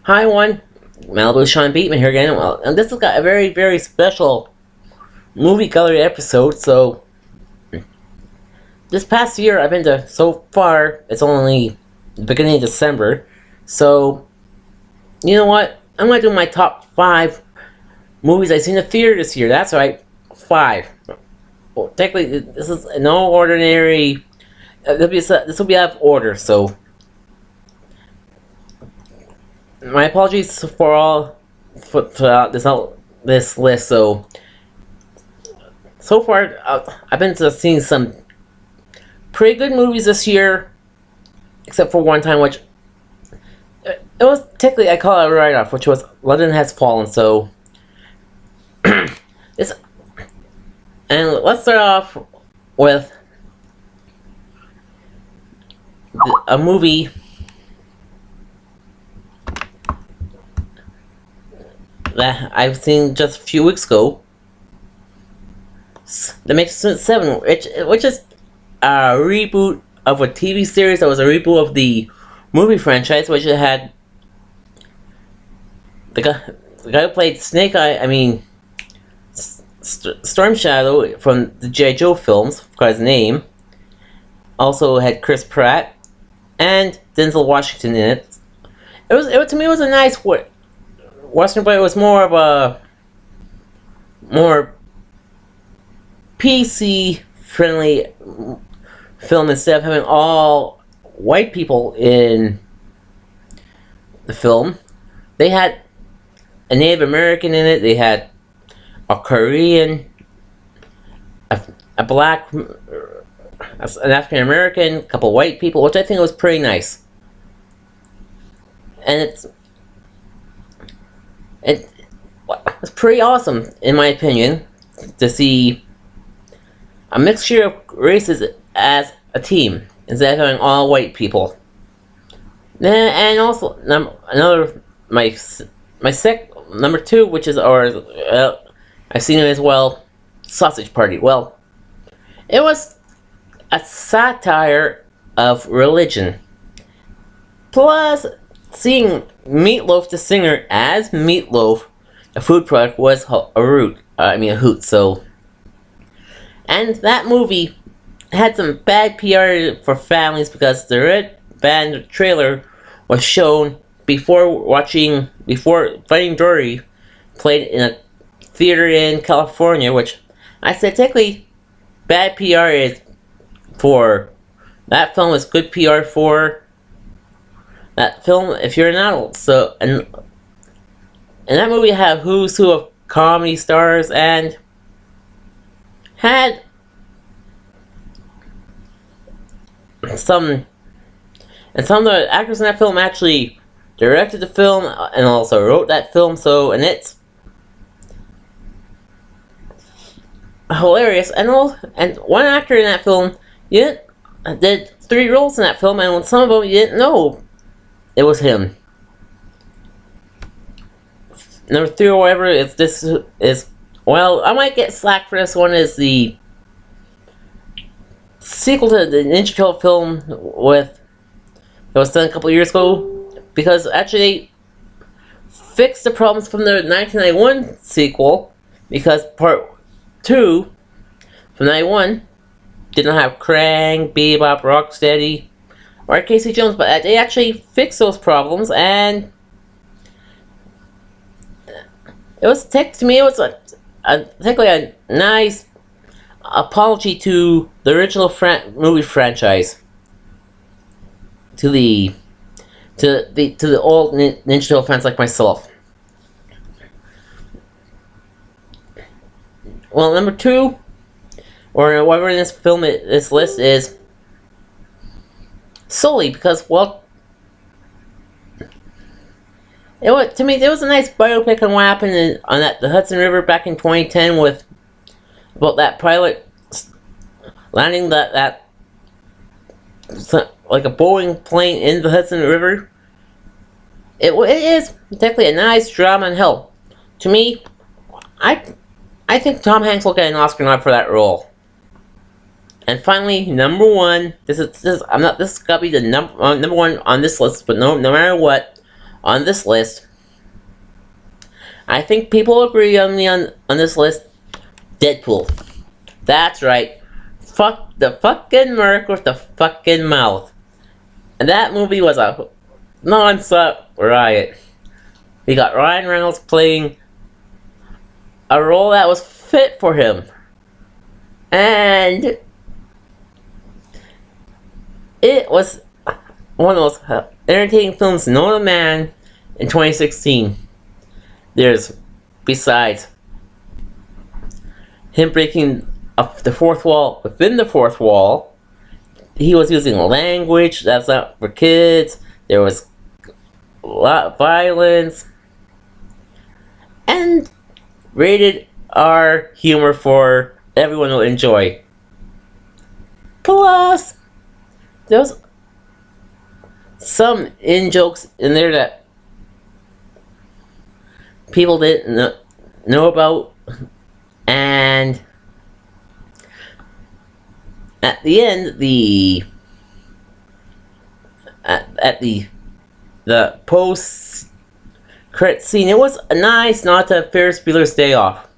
Hi, one. Malibu Sean Beatman here again. Well, and this has got a very, very special movie gallery episode. So, this past year I've been to, so far, it's only the beginning of December. So, you know what? I'm going to do my top 5 movies I've seen in the theater this year. That's right, 5. Well, technically, this is no ordinary. This will be out of order, so my apologies for all for this list. So far, I've been to seeing some pretty good movies this year, except for one time, which it was technically I call it a write-off, which was London Has Fallen. So this, and let's start off with a movie that I've seen just a few weeks ago, The Magnificent Seven, which is a reboot of a TV series that was a reboot of the movie franchise, which it had the guy who played Snake Eye, Storm Shadow from the G.I. Joe films, forgot his name. Also had Chris Pratt and Denzel Washington in it. To me, it was a nice Western, but it was more of a more PC friendly film instead of having all white people in the film. They had a Native American in it. They had a Korean, a black, an African American, a couple white people, which I think was pretty nice. And it's pretty awesome, in my opinion, to see a mixture of races as a team instead of having all white people. And also number 2, which is I've seen it as well, Sausage Party. Well, it was a satire of religion. Plus, seeing Meatloaf the singer as Meatloaf, a food product, was a hoot. So, and that movie had some bad PR for families because the Red Band trailer was shown before Finding Dory played in a theater in California, which I said technically bad PR is for that film is good PR for that film if you're an adult. So and that movie had who's who of comedy stars and had some of the actors in that film actually directed the film and also wrote that film. So, and it's hilarious. And one actor in that film did 3 roles in that film, and some of them you didn't know it was him. Number 3 or whatever well, I might get slack for this one, is the sequel to the Ninja Turtle film that was done a couple of years ago, because actually they fixed the problems from the 1991 sequel, because part 2 from 91 did not have Krang, Bebop, Rocksteady, or Casey Jones, but they actually fixed those problems, and it was technically a nice apology to the original movie franchise, to the old Ninja Turtle fans like myself. Well, number 2, or whatever in this list is Sully, because, well, to me, it was a nice biopic on what happened on the Hudson River back in 2010 about that pilot landing that like a Boeing plane in the Hudson River. It is technically a nice drama, and hell, to me, I think Tom Hanks will get an Oscar nod for that role. And finally, number 1. This is gotta be the number 1 on this list, but no matter what, on this list, I think people agree on me on this list, Deadpool. That's right. Fuck the fucking Merc with the fucking mouth. And that movie was a non-stop riot. We got Ryan Reynolds playing a role that was fit for him. And it was one of the most entertaining films known to man in 2016. There's, besides him breaking the fourth wall within the fourth wall, he was using language that's not for kids. There was a lot of violence and rated R humor for everyone to enjoy. Plus, there's some in-jokes in there that people didn't know about, and at the end, at the post credit scene, it was nice not to have Ferris Bueller's Day Off,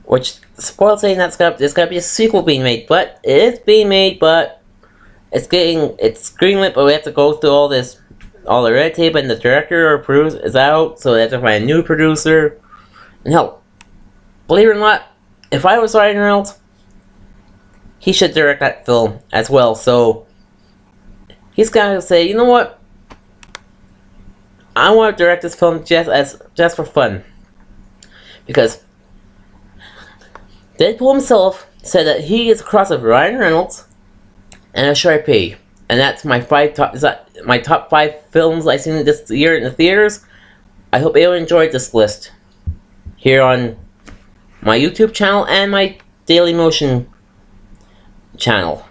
which spoiled saying there's gonna be a sequel being made, but it is being made, but it's greenlit, but we have to go through all the red tape, and the director or producer is out, so they have to find a new producer. And hell, believe it or not, if I was Ryan Reynolds, he should direct that film as well. So he's gonna say, you know what? I want to direct this film just for fun, because Deadpool himself said that he is a cross of Ryan Reynolds and a Sharpay, and that's my top 5 films I've seen this year in the theaters. I hope you enjoyed this list here on my YouTube channel and my Daily Motion channel.